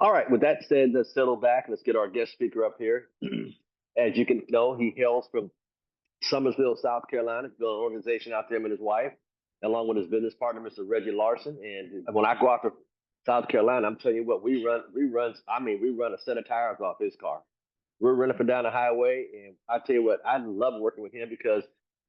All right, with that said, let's settle back. Let's get our guest speaker up here. As you can know, he hails from Summersville, South Carolina. He's built an organization out there, him and his wife, along with his business partner, Mr. Reggie Larson. And when I go out to South Carolina, I'm telling you what, we run a set of tires off his car. We're running up and down the highway, and I tell you what, I love working with him because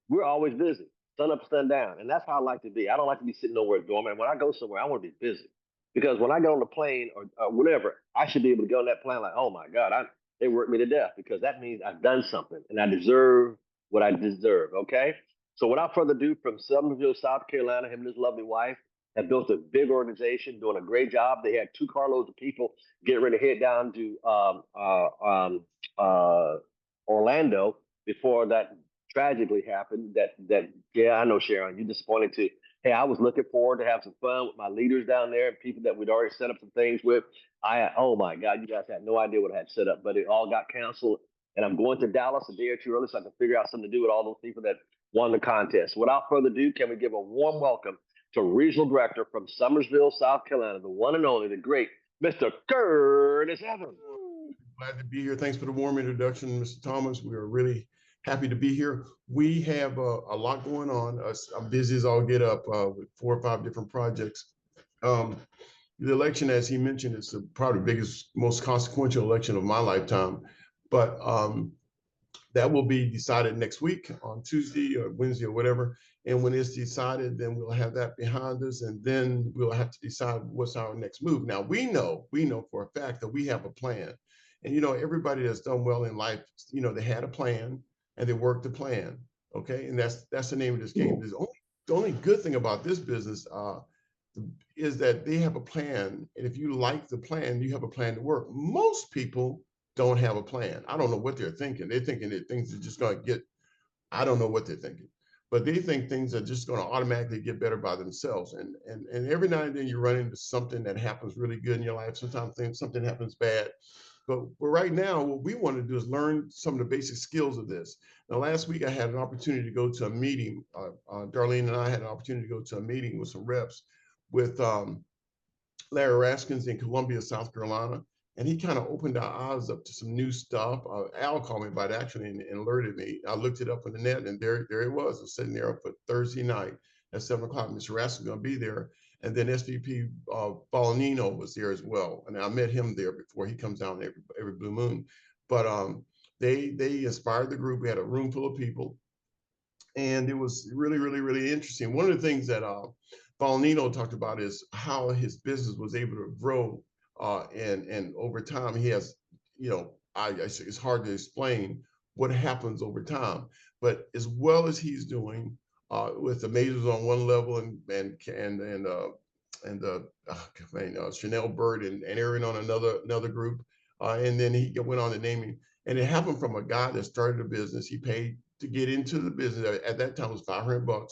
we're always busy, sun up, sun down, and that's how I like to be. I don't like to be sitting nowhere dormant. When I go somewhere, I want to be busy because when I get on the plane or whatever, I should be able to go on that plane like, oh my God, they worked me to death because that means I've done something and I deserve what I deserve. Okay, so without further ado, from Summerville, South Carolina, him and his lovely wife have built a big organization, doing a great job. They had two carloads of people getting ready to head down to uh, Orlando before that tragically happened. That yeah, I know Sharon, you're disappointed too. Hey, I was looking forward to have some fun with my leaders down there and people that we'd already set up some things with. Oh my God, you guys had no idea what I had set up, but it all got canceled. And I'm going to Dallas a day or two early so I can figure out something to do with all those people that won the contest. Without further ado, can we give a warm welcome to Regional Director from Summersville, South Carolina, the one and only, the great Mr. Curtis Evans. Glad to be here. Thanks for the warm introduction, Mr. Thomas. We are really happy to be here. We have a lot going on. I'm busy as all get up with 4 or 5 different projects. Um, the election, as he mentioned, is probably the biggest, most consequential election of my lifetime. But that will be decided next week on Tuesday or Wednesday or whatever. And when it's decided, then we'll have that behind us, and then we'll have to decide what's our next move. Now we know for a fact that we have a plan. And everybody that's done well in life, they had a plan and they worked the plan. Okay. And that's the name of this game. The only good thing about this business is that they have a plan. And if you like the plan, you have a plan to work. Most people don't have a plan. I don't know what they're thinking. They're thinking that things are just going to get, I don't know what they're thinking, but they think things are just going to automatically get better by themselves. And every now and then you run into something that happens really good in your life. Sometimes something happens bad. But right now, what we want to do is learn some of the basic skills of this. Now, last week I had an opportunity to go to a meeting. Darlene and I had an opportunity to go to a meeting with some reps with Larry Raskins in Columbia, South Carolina. And he kind of opened our eyes up to some new stuff. Al called me about it actually and alerted me. I looked it up on the net, and there it was. I was sitting there for Thursday night at 7 o'clock. Mr. Raskins is going to be there. And then SVP Bolognino was there as well. And I met him there before. He comes down every blue moon. But they inspired the group. We had a room full of people. And it was really, really, really interesting. One of the things that Bolognino talked about is how his business was able to grow. And over time, he has, it's hard to explain what happens over time. But as well as he's doing, with the Mazers on one level and Chanel Bird and Aaron on another group, and then he went on to naming. And it happened from a guy that started a business. He paid to get into the business. At that time, it was $500.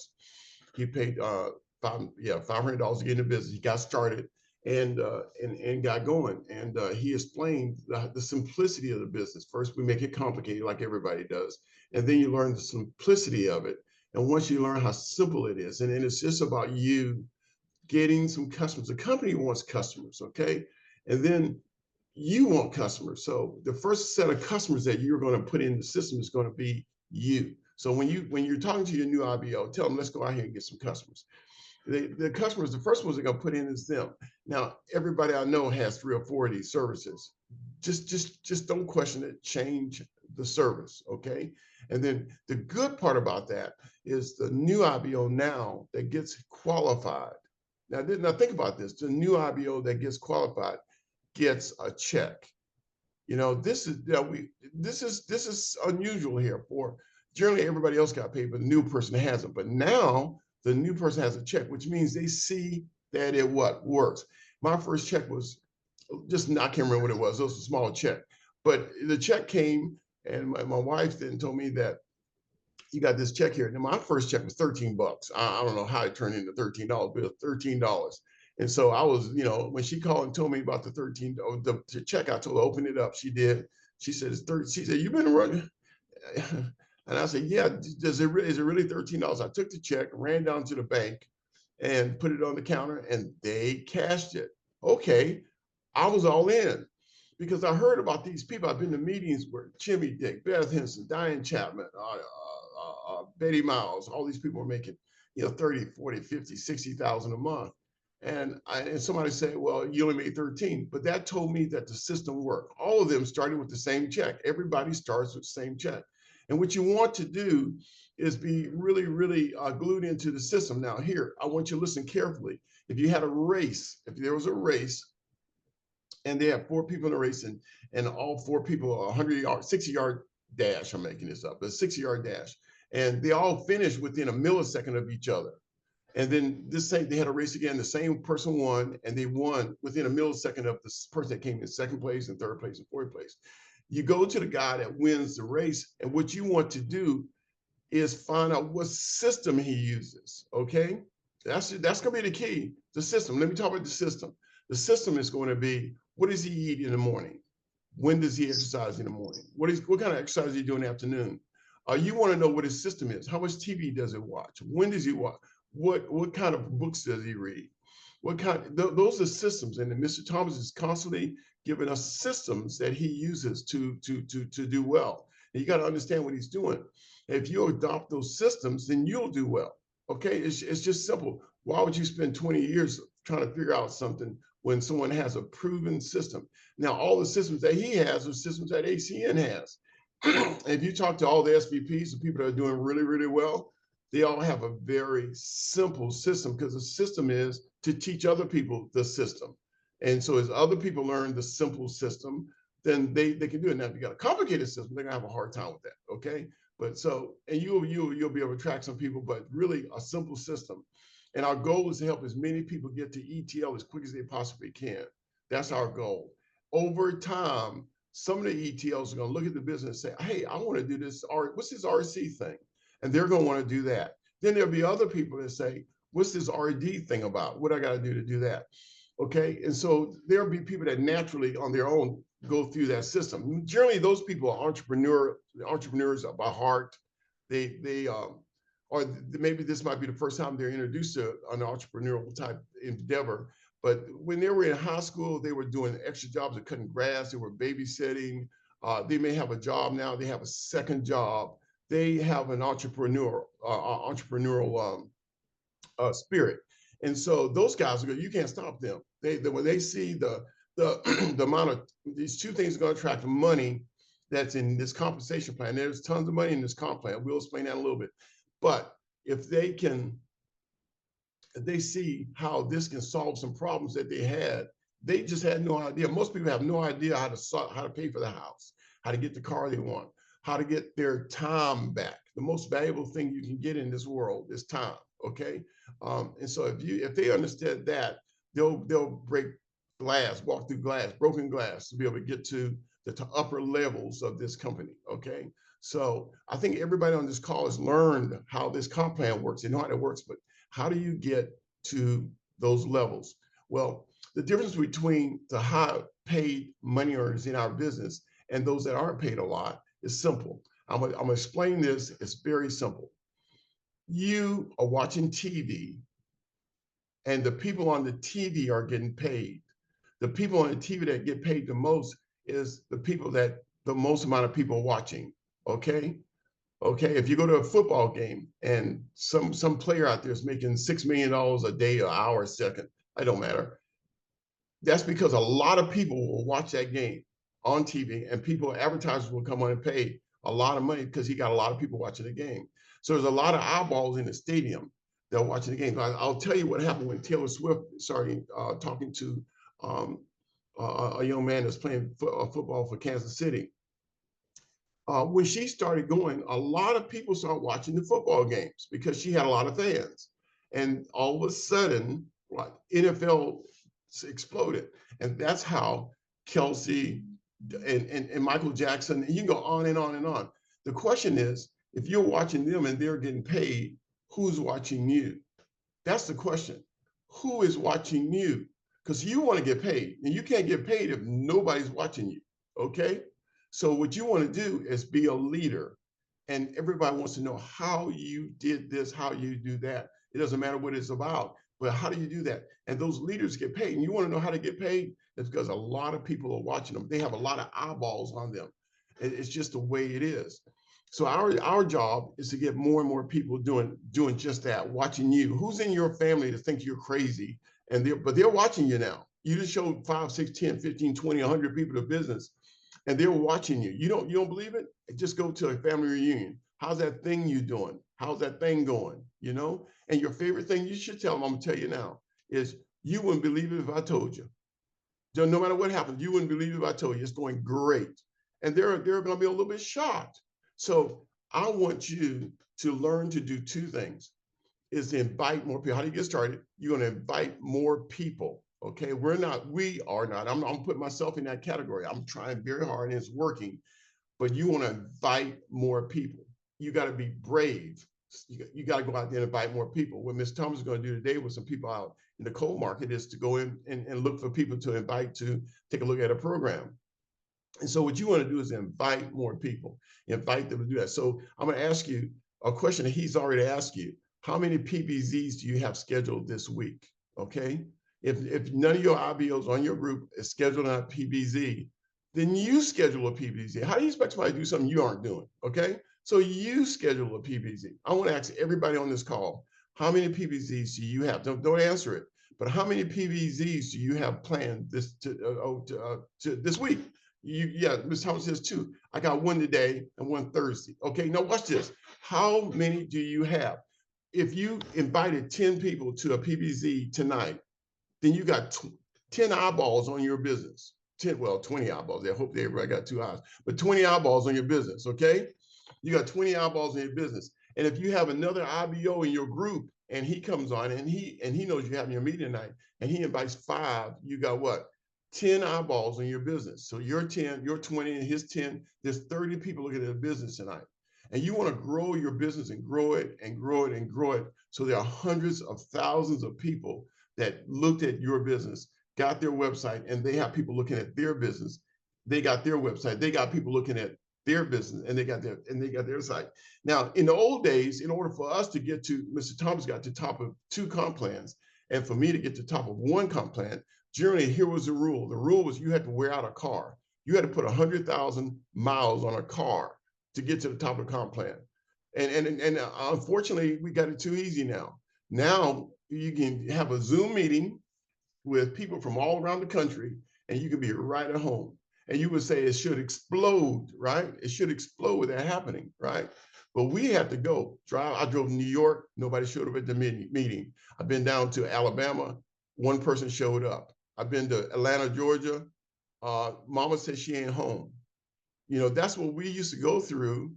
He paid $500 to get into business. He got started and got going. And he explained the simplicity of the business. First, we make it complicated like everybody does, and then you learn the simplicity of it. And once you learn how simple it is, and then it's just about you getting some customers. The company wants customers, okay? And then you want customers. So the first set of customers that you're going to put in the system is going to be you. So when you're talking to your new IBO, tell them, let's go out here and get some customers. The customers, the first ones they're going to put in is them. Now, everybody I know has 3 or 4 of these services. Just don't question it. Change the service, okay? And then the good part about that is the new IBO now that gets qualified. Now think about this. The new IBO that gets qualified gets a check. This is unusual here. For generally everybody else got paid, but the new person hasn't. But now the new person has a check, which means they see that it works. My first check was just, I can't remember what it was. It was a small check, but the check came, and my wife then told me that you got this check here. Now my first check was $13. I don't know how it turned into $13, but it was $13. And so I was, when she called and told me about the the check, I told her open it up. She did. She said it's 30. She said, "You've been running." And I said, "Yeah, is it really $13?" I took the check, ran down to the bank and put it on the counter, and they cashed it. Okay. I was all in because I heard about these people. I've been to meetings where Jimmy Dick, Beth Henson, Diane Chapman, Betty Miles, all these people are making, 30, 40, 50, 60,000 a month. And somebody said, well, you only made 13, but that told me that the system worked. All of them started with the same check. Everybody starts with the same check. And what you want to do is be really, really glued into the system. Now, here, I want you to listen carefully. If you had a race, if there was a race, and they have 4 people in the race, and all 4 people are 100-yard, 60-yard dash. I'm making this up, a 60-yard dash, and they all finished within a millisecond of each other. And then they had a race again. The same person won, and they won within a millisecond of the person that came in second place and third place and fourth place. You go to the guy that wins the race, and what you want to do is find out what system he uses. Okay, that's going to be the key. The system. Let me talk about the system. The system is going to be, what does he eat in the morning? When does he exercise in the morning? What kind of exercise is he do in the afternoon? You want to know what his system is. How much TV does he watch? When does he watch? What kind of books does he read? Those are systems, and Mr. Thomas is constantly giving us systems that he uses to do well. And you got to understand what he's doing. If you adopt those systems, then you'll do well. Okay, it's just simple. Why would you spend 20 years trying to figure out something when someone has a proven system? Now, all the systems that he has are systems that ACN has. If you talk to all the SVPs, the people that are doing really, really well, they all have a very simple system, because the system is to teach other people the system. And so as other people learn the simple system, then they can do it. Now, if you got a complicated system, they're gonna have a hard time with that, okay? But so, and you'll be able to attract some people, but really a simple system. And our goal is to help as many people get to ETL as quick as they possibly can. That's our goal. Over time, some of the ETLs are going to look at the business and say, hey, I want to do this. What's this RC thing? And they're going to want to do that. Then there'll be other people that say, what's this RD thing about? What I got to do that? Okay. And so there'll be people that naturally on their own go through that system. Generally, those people are entrepreneurs by heart. Or maybe this might be the first time they're introduced to an entrepreneurial type endeavor. But when they were in high school, they were doing extra jobs of cutting grass. They were babysitting. They may have a job now. They have a second job. They have an entrepreneurial spirit. And so those guys are good. You can't stop them. When they see the amount of these two things are going to attract money that's in this compensation plan. There's tons of money in this comp plan. We'll explain that in a little bit. But if they see how this can solve some problems that they just had no idea. Most people have no idea how to pay for the house, how to get the car they want, how to get their time back. The most valuable thing you can get in this world is time. Okay, and so if they understand that, they'll break glass, walk through broken glass, to be able to get to the upper levels of this company. Okay. So I think everybody on this call has learned how this comp plan works. They know how it works, but how do you get to those levels? Well, the difference between the high paid money earners in our business and those that aren't paid a lot is simple. I'm gonna explain this. It's very simple. You are watching TV, and the people on the TV are getting paid. The people on the TV that get paid the most is the people that the most amount of people watching. Okay. If you go to a football game and some player out there is making $6 million a day, an hour, a second, it don't matter. That's because a lot of people will watch that game on TV, and advertisers will come on and pay a lot of money because he got a lot of people watching the game. So there's a lot of eyeballs in the stadium that are watching the game. I'll tell you what happened when Taylor Swift started talking to a young man that's playing football for Kansas City. When she started going, a lot of people started watching the football games because she had a lot of fans. And all of a sudden, NFL exploded. And that's how Kelsey and Michael Jackson, you can go on and on and on. The question is, if you're watching them and they're getting paid, who's watching you? That's the question. Who is watching you? Because you want to get paid, and you can't get paid if nobody's watching you. Okay? So what you want to do is be a leader, and everybody wants to know how you did this, how you do that. It doesn't matter what it's about, Well, how do you do that? And those leaders get paid. And you want to know how to get paid? It's because a lot of people are watching them. They have a lot of eyeballs on them. It's just the way it is. So our job is to get more and more people doing just that, watching you. Who's in your family to think you're crazy? But they're watching you now. You just showed 5, 6, 10, 15, 20, 100 people to business, and they're watching you. You don't believe it? Just go to a family reunion. How's that thing you doing? How's that thing going? And your favorite thing, you should tell them, I'm gonna tell you now, is you wouldn't believe it if I told you. No matter what happens, you wouldn't believe it if I told you it's going great. And they're gonna be a little bit shocked. So I want you to learn to do two things, is to invite more people. How do you get started? You're gonna invite more people. Okay, we are not. I'm putting myself in that category. I'm trying very hard and it's working, but you want to invite more people. You got to be brave. You got to go out there and invite more people. What Ms. Thomas is going to do today with some people out in the coal market is to go in and look for people to invite to take a look at a program. And so what you want to do is invite more people, invite them to do that. So I'm going to ask you a question that he's already asked you. How many PBZs do you have scheduled this week? Okay. If none of your IBOs on your group is scheduled on a PBZ, then you schedule a PBZ. How do you expect somebody to do something you aren't doing? Okay. So you schedule a PBZ. I want to ask everybody on this call, how many PBZs do you have? Don't answer it, but how many PBZs do you have planned this week? Ms. Thomas says 2. I got 1 today and 1 Thursday. Okay, now watch this. How many do you have? If you invited 10 people to a PBZ tonight, then you got 10 eyeballs on your business. 20 eyeballs. I hope everybody got 2 eyes, but 20 eyeballs on your business, okay? You got 20 eyeballs in your business. And if you have another IBO in your group and he comes on and he knows you're having your meeting tonight and he invites 5, you got what? 10 eyeballs in your business. So you're 10, you're 20, and his 10, there's 30 people looking at the business tonight. And you want to grow your business and grow it and grow it and grow it. So there are hundreds of thousands of people that looked at your business, got their website, and they have people looking at their business. They got their website. They got people looking at their business, and they got their site. Now, in the old days, in order for us to get to, Mr. Thomas got to top of 2 comp plans, and for me to get to top of 1 comp plan, generally, here was the rule. The rule was you had to wear out a car. You had to put 100,000 miles on a car to get to the top of the comp plan. And unfortunately, we got it too easy now. Now you can have a Zoom meeting with people from all around the country, and you can be right at home. And you would say it should explode, right? It should explode with that happening, right? But we have to go drive. I drove to New York. Nobody showed up at the meeting. I've been down to Alabama. 1 person showed up. I've been to Atlanta, Georgia. Mama said she ain't home. That's what we used to go through.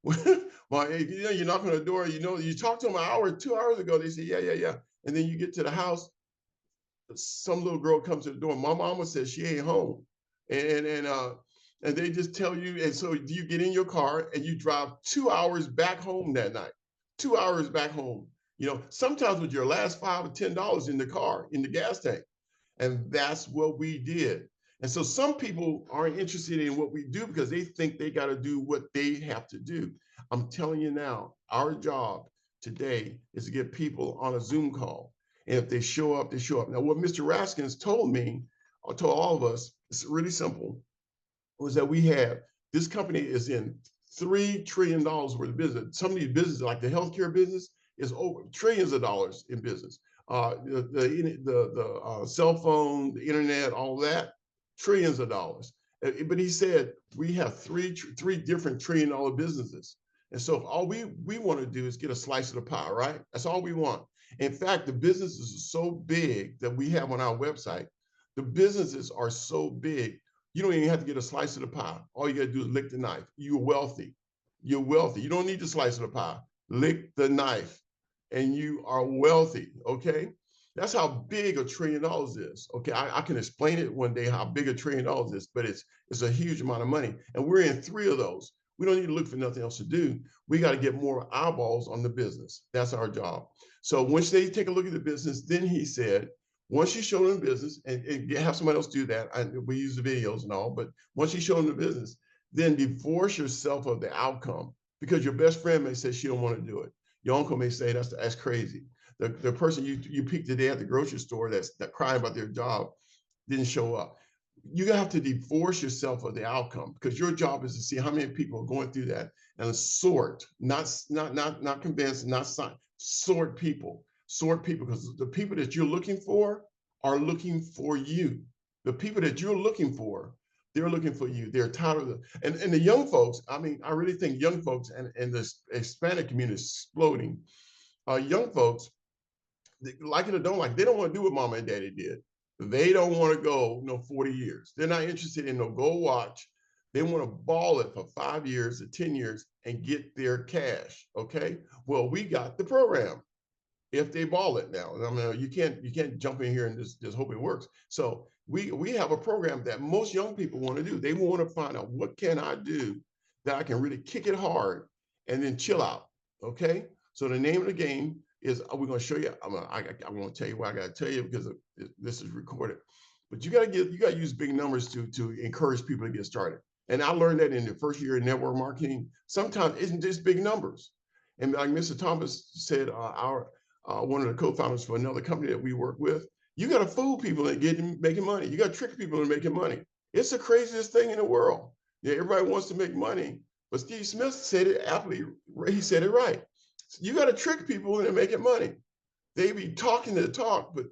Well, you knock on the door, you talked to them an hour, 2 hours ago. They say, yeah. And then you get to the house, some little girl comes to the door. My mama says she ain't home. And they just tell you, and so you get in your car and you drive 2 hours back home that night. 2 hours back home. Sometimes with your last $5 or $10 in the car, in the gas tank. And that's what we did. And so some people aren't interested in what we do because they think they got to do what they have to do. I'm telling you now, our job today is to get people on a Zoom call. And if they show up, they show up. Now, what Mr. Raskins told me, or told all of us, it's really simple, was that this company is in $3 trillion worth of business. Some of these businesses, like the healthcare business, is over trillions of dollars in business. The cell phone, the internet, all that, trillions of dollars. But he said we have three different $1 trillion businesses. And so all we want to do is get a slice of the pie, right? That's all we want. In fact, the businesses are so big that we have on our website. The businesses are so big, you don't even have to get a slice of the pie. All you got to do is lick the knife. You're wealthy. You're wealthy. You don't need the slice of the pie. Lick the knife and you are wealthy, okay? That's how big $1 trillion is, okay? I can explain it one day how big $1 trillion is, but it's a huge amount of money. And we're in 3 of those. We don't need to look for nothing else to do. We got to get more eyeballs on the business. That's our job. So once they take a look at the business, then he said, once you show them business and have somebody else do that, we use the videos and all, but once you show them the business, then divorce yourself of the outcome, because your best friend may say she don't want to do it. Your uncle may say that's crazy. the person you picked today at the grocery store that's crying about their job didn't show up. You have to divorce yourself of the outcome, because your job is to see how many people are going through that and sort, not convince, not sign, sort people, because the people that you're looking for are looking for you. The people that you're looking for, they're looking for you. They're tired of and the young folks. I mean, I really think young folks and the Hispanic community is exploding. Young folks, like it or don't like, they don't want to do what mama and daddy did. They don't want to go 40 years. They're not interested in no gold watch. They want to ball it for 5 years or 10 years and get their cash. Okay. Well, we got the program. If they ball it now, I mean, you can't jump in here and just hope it works. So we have a program that most young people want to do. They want to find out, what can I do that I can really kick it hard and then chill out. Okay. So the name of the game is, we're going to show you. I won't tell you what I got to tell you because this is recorded. But you got to use big numbers to encourage people to get started. And I learned that in the first year in network marketing. Sometimes it's just big numbers. And like Mr. Thomas said, one of the co-founders for another company that we work with, you got to fool people and making money. You got to trick people into making money. It's the craziest thing in the world. Yeah, everybody wants to make money, but Steve Smith said it aptly. He said it right. You got to trick people into making money. They be talking the talk, but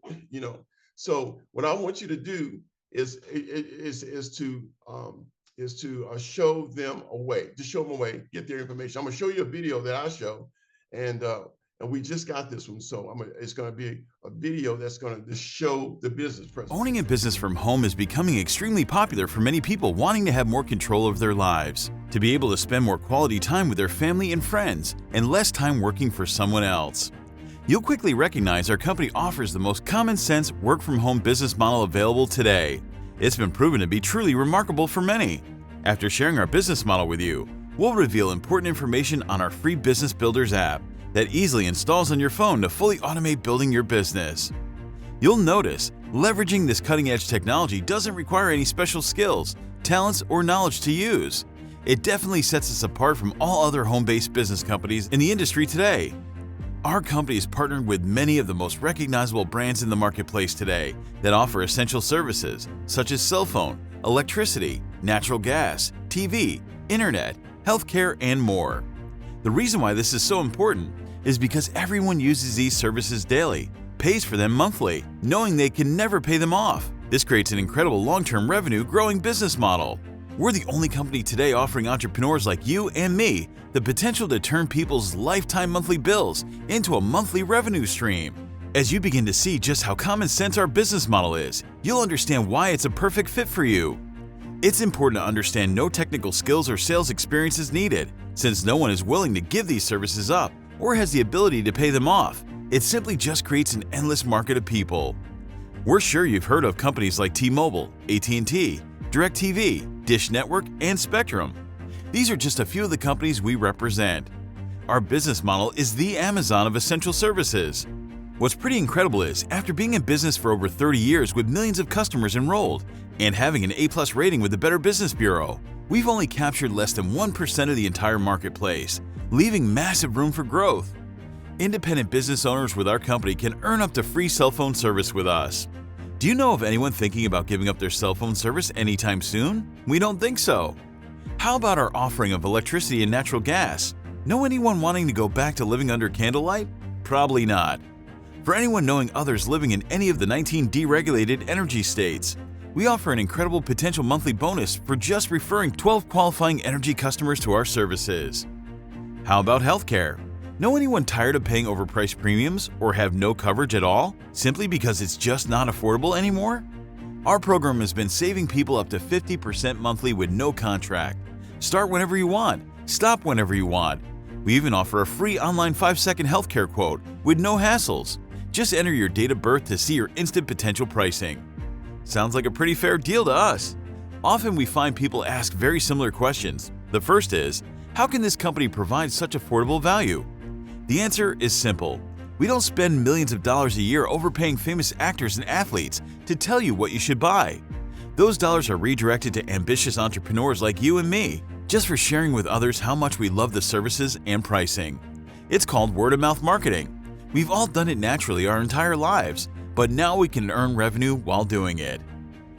So what I want you to do is to show them a way, to show them a way, get their information. I'm gonna show you a video that I show, and we just got this one, so it's going to be a video that's going to show the business presentation. Owning a business from home is becoming extremely popular for many people wanting to have more control of their lives, to be able to spend more quality time with their family and friends, and less time working for someone else. You'll quickly recognize our company offers the most common sense work-from-home business model available today. It's been proven to be truly remarkable for many. After sharing our business model with you, we'll reveal important information on our free Business Builders app that easily installs on your phone to fully automate building your business. You'll notice, leveraging this cutting-edge technology doesn't require any special skills, talents, or knowledge to use. It definitely sets us apart from all other home-based business companies in the industry today. Our company is partnered with many of the most recognizable brands in the marketplace today that offer essential services such as cell phone, electricity, natural gas, TV, internet, healthcare, and more. The reason why this is so important is because everyone uses these services daily, pays for them monthly, knowing they can never pay them off. This creates an incredible long-term revenue growing business model. We're the only company today offering entrepreneurs like you and me the potential to turn people's lifetime monthly bills into a monthly revenue stream. As you begin to see just how common sense our business model is, you'll understand why it's a perfect fit for you. It's important to understand no technical skills or sales experience is needed, since no one is willing to give these services up or has the ability to pay them off. It simply just creates an endless market of people. We're sure you've heard of companies like T-Mobile, AT&T, DirecTV, Dish Network, and Spectrum. These are just a few of the companies we represent. Our business model is the Amazon of essential services. What's pretty incredible is, after being in business for over 30 years with millions of customers enrolled and having an A+ rating with the Better Business Bureau, we've only captured less than 1% of the entire marketplace, leaving massive room for growth. Independent business owners with our company can earn up to free cell phone service with us. Do you know of anyone thinking about giving up their cell phone service anytime soon? We don't think so. How about our offering of electricity and natural gas? Know anyone wanting to go back to living under candlelight? Probably not. For anyone knowing others living in any of the 19 deregulated energy states, we offer an incredible potential monthly bonus for just referring 12 qualifying energy customers to our services. How about healthcare? Know anyone tired of paying overpriced premiums or have no coverage at all simply because it's just not affordable anymore? Our program has been saving people up to 50% monthly with no contract. Start whenever you want, stop whenever you want. We even offer a free online 5-second healthcare quote with no hassles. Just enter your date of birth to see your instant potential pricing. Sounds like a pretty fair deal to us. Often we find people ask very similar questions. The first is, how can this company provide such affordable value? The answer is simple. We don't spend millions of dollars a year overpaying famous actors and athletes to tell you what you should buy. Those dollars are redirected to ambitious entrepreneurs like you and me, just for sharing with others how much we love the services and pricing. It's called word-of-mouth marketing. We've all done it naturally our entire lives, but now we can earn revenue while doing it.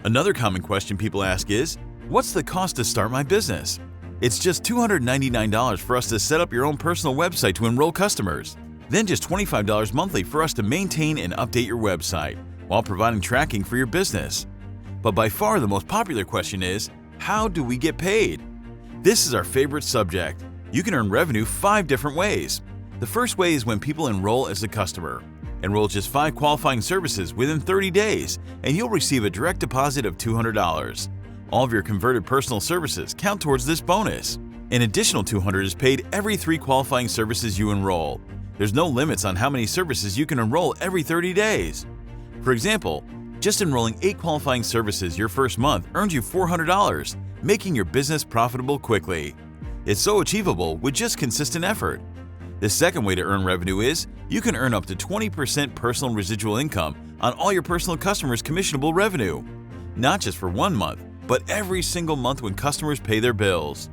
Another common question people ask is, what's the cost to start my business? It's just $299 for us to set up your own personal website to enroll customers, then just $25 monthly for us to maintain and update your website while providing tracking for your business. But by far the most popular question is, how do we get paid? This is our favorite subject. You can earn revenue 5 different ways. The first way is when people enroll as a customer. Enroll just 5 qualifying services within 30 days, and you'll receive a direct deposit of $200. All of your converted personal services count towards this bonus. An additional $200 is paid every 3 qualifying services you enroll. There's no limits on how many services you can enroll every 30 days. For example, just enrolling 8 qualifying services your first month earns you $400, making your business profitable quickly. It's so achievable with just consistent effort. The second way to earn revenue is you can earn up to 20% personal residual income on all your personal customers' commissionable revenue. Not just for 1 month, but every single month when customers pay their bills.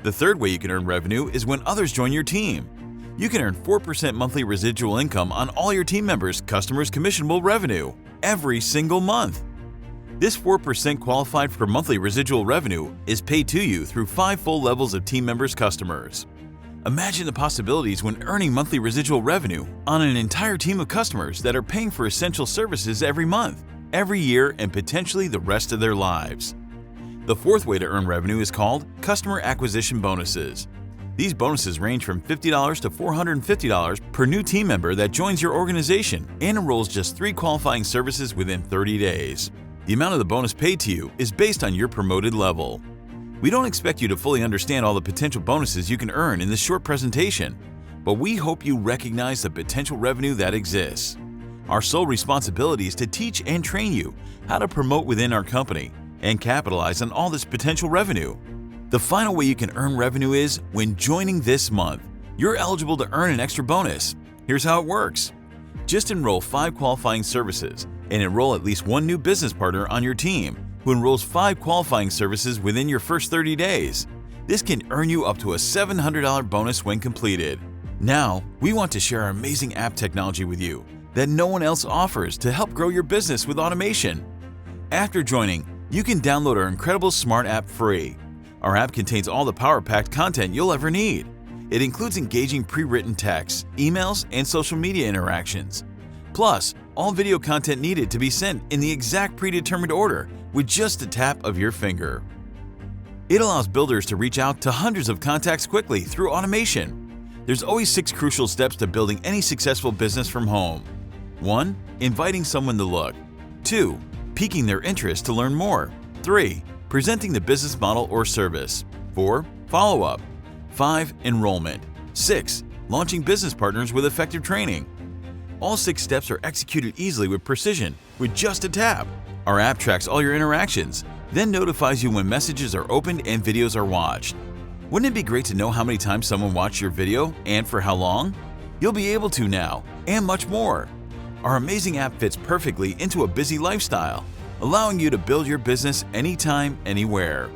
The third way you can earn revenue is when others join your team. You can earn 4% monthly residual income on all your team members' customers' commissionable revenue every single month. This 4% qualified for monthly residual revenue is paid to you through 5 full levels of team members' customers. Imagine the possibilities when earning monthly residual revenue on an entire team of customers that are paying for essential services every month, every year, and potentially the rest of their lives. The fourth way to earn revenue is called customer acquisition bonuses. These bonuses range from $50 to $450 per new team member that joins your organization and enrolls just 3 qualifying services within 30 days. The amount of the bonus paid to you is based on your promoted level. We don't expect you to fully understand all the potential bonuses you can earn in this short presentation, but we hope you recognize the potential revenue that exists. Our sole responsibility is to teach and train you how to promote within our company and capitalize on all this potential revenue. The final way you can earn revenue is when joining this month. You're eligible to earn an extra bonus. Here's how it works. Just enroll 5 qualifying services and enroll at least 1 new business partner on your team who enrolls 5 qualifying services within your first 30 days. This can earn you up to a $700 bonus when completed. Now, we want to share our amazing app technology with you that no one else offers to help grow your business with automation. After joining, you can download our incredible smart app free. Our app contains all the power-packed content you'll ever need. It includes engaging pre-written texts, emails, and social media interactions. Plus, all video content needed to be sent in the exact predetermined order with just a tap of your finger. It allows builders to reach out to hundreds of contacts quickly through automation. There's always 6 crucial steps to building any successful business from home. 1. Inviting someone to look. 2. Piquing their interest to learn more. 3. Presenting the business model or service. 4. Follow-up. 5. Enrollment. 6. Launching business partners with effective training. All 6 steps are executed easily with precision with just a tap. Our app tracks all your interactions, then notifies you when messages are opened and videos are watched. Wouldn't it be great to know how many times someone watched your video and for how long? You'll be able to now, and much more. Our amazing app fits perfectly into a busy lifestyle, allowing you to build your business anytime, anywhere.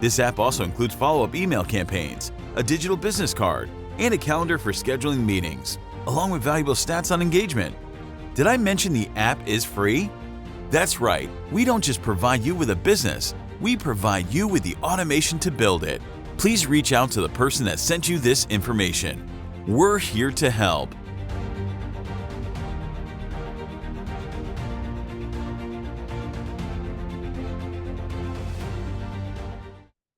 This app also includes follow-up email campaigns, a digital business card, and a calendar for scheduling meetings, along with valuable stats on engagement. Did I mention the app is free? That's right, we don't just provide you with a business, we provide you with the automation to build it. Please reach out to the person that sent you this information. We're here to help.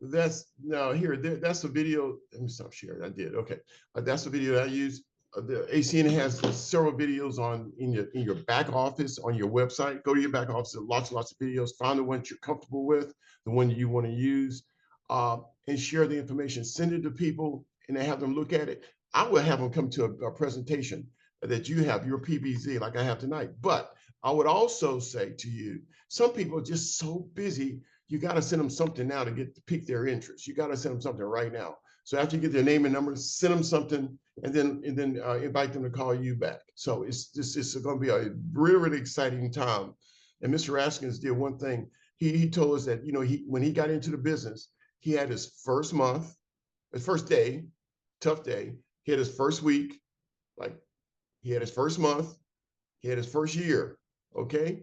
That's now here. That's a video. Let me stop sharing. I did. Okay. That's the video that I used. The ACN has several videos on in your back office on your website. Go to your back office. Lots and lots of videos. Find the ones you're comfortable with, the one you want to use, and share the information. Send it to people and have them look at it. I will have them come to a presentation that you have, your PBZ, like I have tonight. But I would also say to you, some people are just so busy. You got to send them something now to pique their interest. You got to send them something right now. So after you get their name and number, send them something, and then invite them to call you back. So it's going to be a really, really exciting time. And Mr. Raskins did one thing. He told us that, you know, when he got into the business, he had his first month, his first day, tough day. He had his first week, like He had his first month. He had his first year. Okay.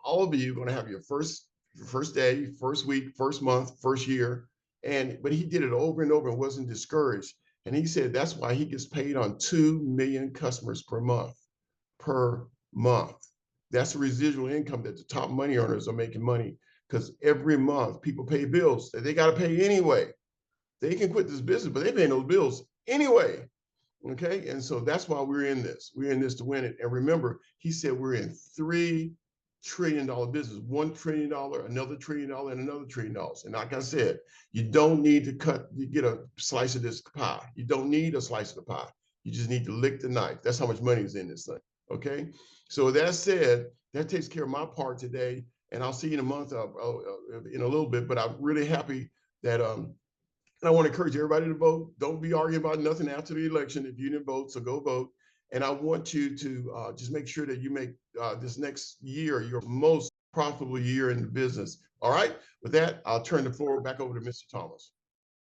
All of you are going to have your first day, first week, first month, first year. But he did it over and over and wasn't discouraged. And he said that's why he gets paid on 2 million customers per month. That's the residual income that the top money earners are making money, because every month people pay bills that they got to pay anyway. They can quit this business, but they pay those bills anyway. Okay. And so that's why we're in this. We're in this to win it. And remember, he said we're in $3 trillion business, $1 trillion, another $1 trillion, and another $1 trillion. And like I said, you don't need to get a slice of this pie. You don't need a slice of the pie. You just need to lick the knife. That's how much money is in this thing. Okay. So with that said, that takes care of my part today. And I'll see you in a month, in a little bit, but I'm really happy that, and I want to encourage everybody to vote. Don't be arguing about nothing after the election if you didn't vote, so go vote. And I want you to just make sure that you make this next year your most profitable year in the business. All right. With that, I'll turn the floor back over to Mr. Thomas.